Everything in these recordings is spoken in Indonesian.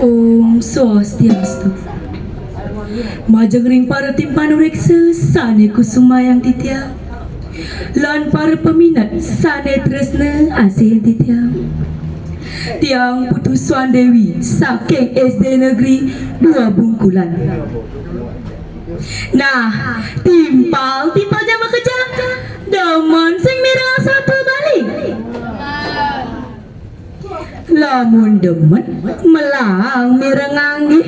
Om Swastiastu. Majeng ring para tim panureksa sane kusumayang titiang lan para peminat sane tresna asih titiang. Tiang Putu Swandewi saking SD Negeri 2 Bungkulan. Nah, timpal jama kejam daman sing mirang satu balik. Lamun demen melang mireng anggih.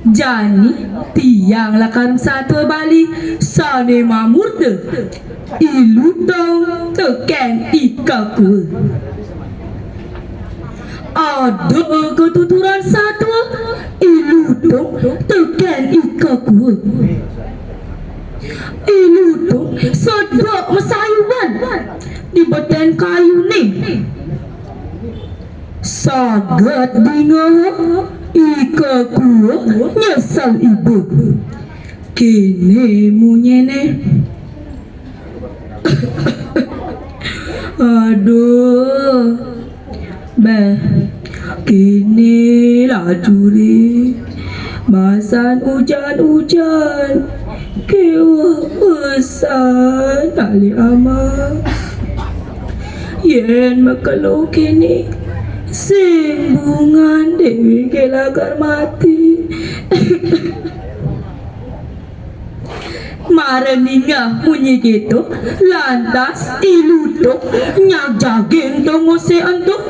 Jani tiang lakarum satu bali sane mamurte ilutong teken ikaku. Ada ketuturan satu ilutong teken ikaku. Ilutong sedok mesayuan di beten kayu nih. Sagat dingah ikaku nyesal ibu kini munyene. Aduh bah kini lajuri masan hujan-hujan kewah pesan kali ama yen makalau kini sing bungan dewi kelagar mati. Mareninga munyi gitu lantas ilutok nyajagin tongose antuk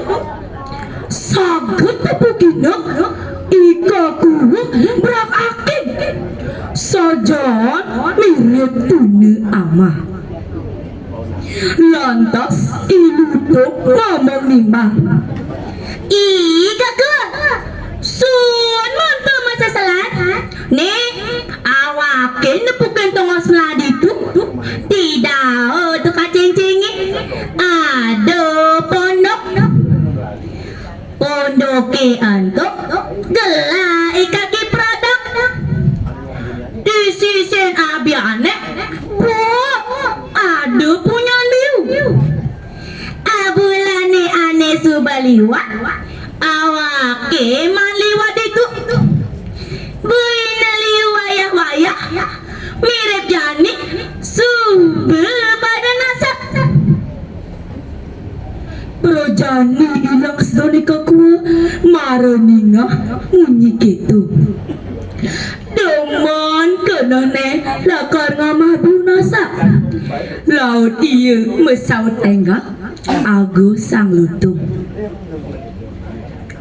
saget pepukina ikaku berak akin sajan mirip tune amah. Lantas ilutok ngomong nimbang, Kaku, sun monto masa salat. Nih, awakin nepukan tongos meladi tu. Tidak, tu kacing-cingi. Aduh, pondok. Pondok ke antuk. Gelai kaki produk. Di sisen abiane. Aduh, punya liu. Abulane ane subaliwa. Awake maliwat itu buina liwayah-wayah mirip jani sumber badan nasab projani ilang sedoni kakua mareninga munyi gitu deman kenane lakar ngamah bunasa laut iya mesaut tengah aku sang lutung.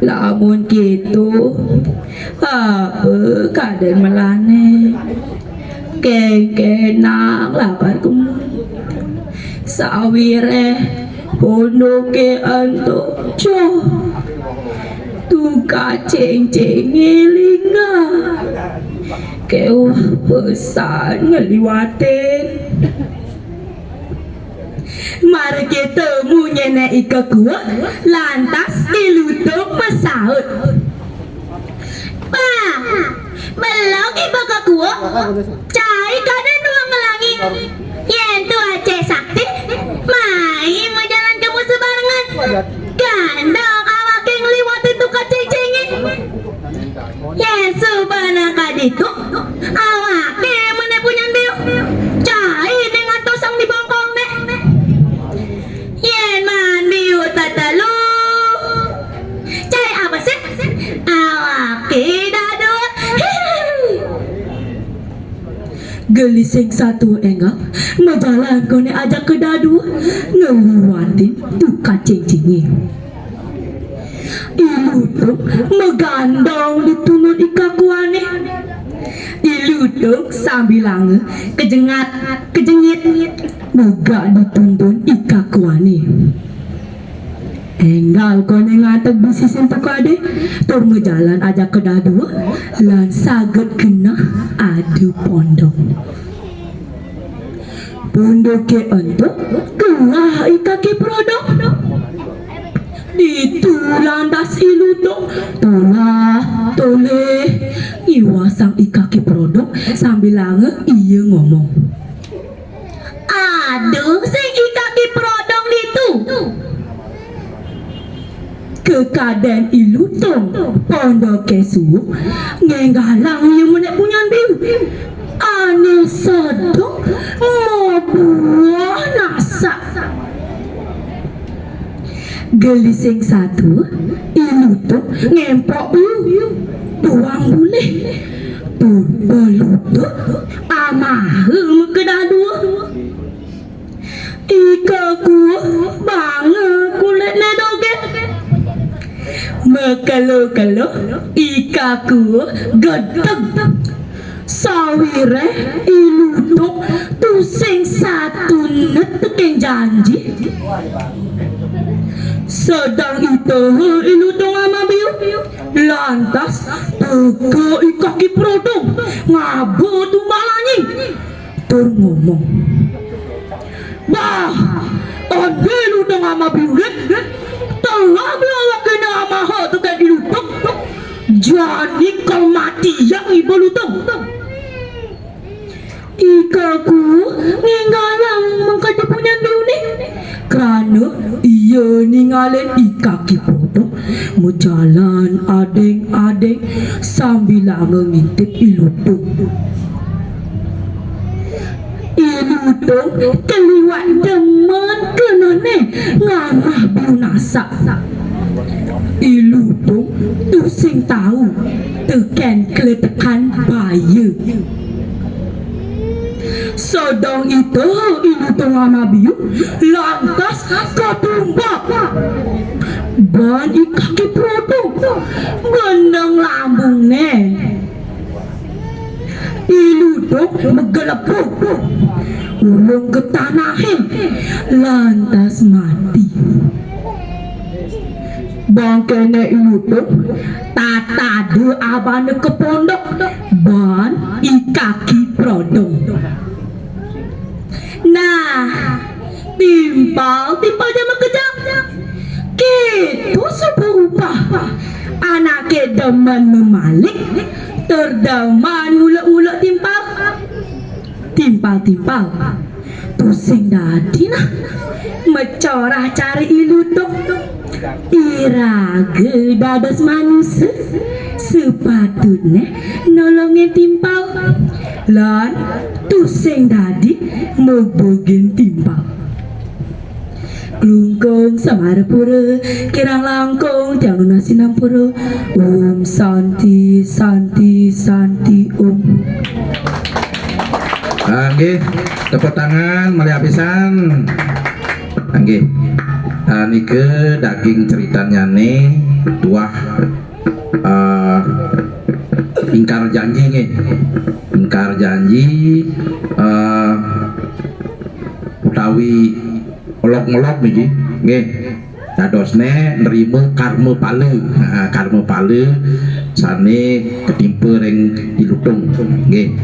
Lamun gitu apa kaden melane kenang lapar kum sawire pondoke anto coh tuka ceng-ceng ngilinga kewah pesan ngeliwatin. Mari kita munyene ikaku lantas ilutong masaut. Pak, belok iba kaku cai kanan ruang ngelangi yen tu aceh sakti mai majalan kamu sebarengan gandang awak yang liwat itu kaceng-cengi yen subana kaditu awak mana punya biu cai dengan tosang di bongkong deh yen mandi tatalu cai apa sih awak dadu gelising satu enggak majalan kone ajak ke dadu ngeliwatin tuh kacing-cingi ilutung megandong ditunut ikakuane ilutung sambil kejengat kejengit mega dituntun ikakuane enggal kone ngatek bisisin tukade tur ngejalan aja ke dadu lan saget kena adu pondok ke untuk kelah ikake produk ditulantas ilutong tolah toleh iwasang ikake produk sambil iya ngomong aduh sing ikake produk itu kekadan ilutong pondok kesu ngenggalang yang menek punyan biu ane sodong mau buah nasa gelising satu ilutong ngempok biu tuang boleh tuh belutut amah kedua ikaku bange kulit nedoge mekalo-kalo ikaku gedeg sawire ilutuk tusing satu neteking janji sedang itu ilutuk ama biu lantas tega ikaki prodong ngabut tumbal tur ngomong bah, ande lutung ama biulet, telah biawak kena ama ho tu kan dilutung, jadi kau mati yang ibu lutung. Ikaku ninggalang mengkata punya biulet, kerana ia ninggalin ikaki potong, menjalan adeng-adeng sambil mengintip ilutung. Ilutong keliwat demen kenane ngamah bunasa ilutong tusing tahu teken keletekan bayu sodong itu ilutong ngamah biu lantas ketumbak ban ikaki produk benang lambung ilutong menggelepuk ulung ke tanah lantas mati bangkene ilutong tata de abane ke pondok ban ikaki prodong nah timpal jama kejam gitu seberupa anaknya demen memalik terdaman ulek-ulek timpal pusing dadi nah mecorah cari ilutong irage dados manusia sepatutnya nolongin timpal lan pusing dadi mebogin timpal Lungkung samarapura kirang langkung jangan nasi nampura santi santi santi Nggih, tepuk tangan mali apisan. Nggih. Nike daging ceritanya nih tuah ingkar janji nggih. Ingkar janji utawi olok-olok niki nggih. Dadosne nerima karma pale. Karma pale sane ketimpa ring ilutong nggih.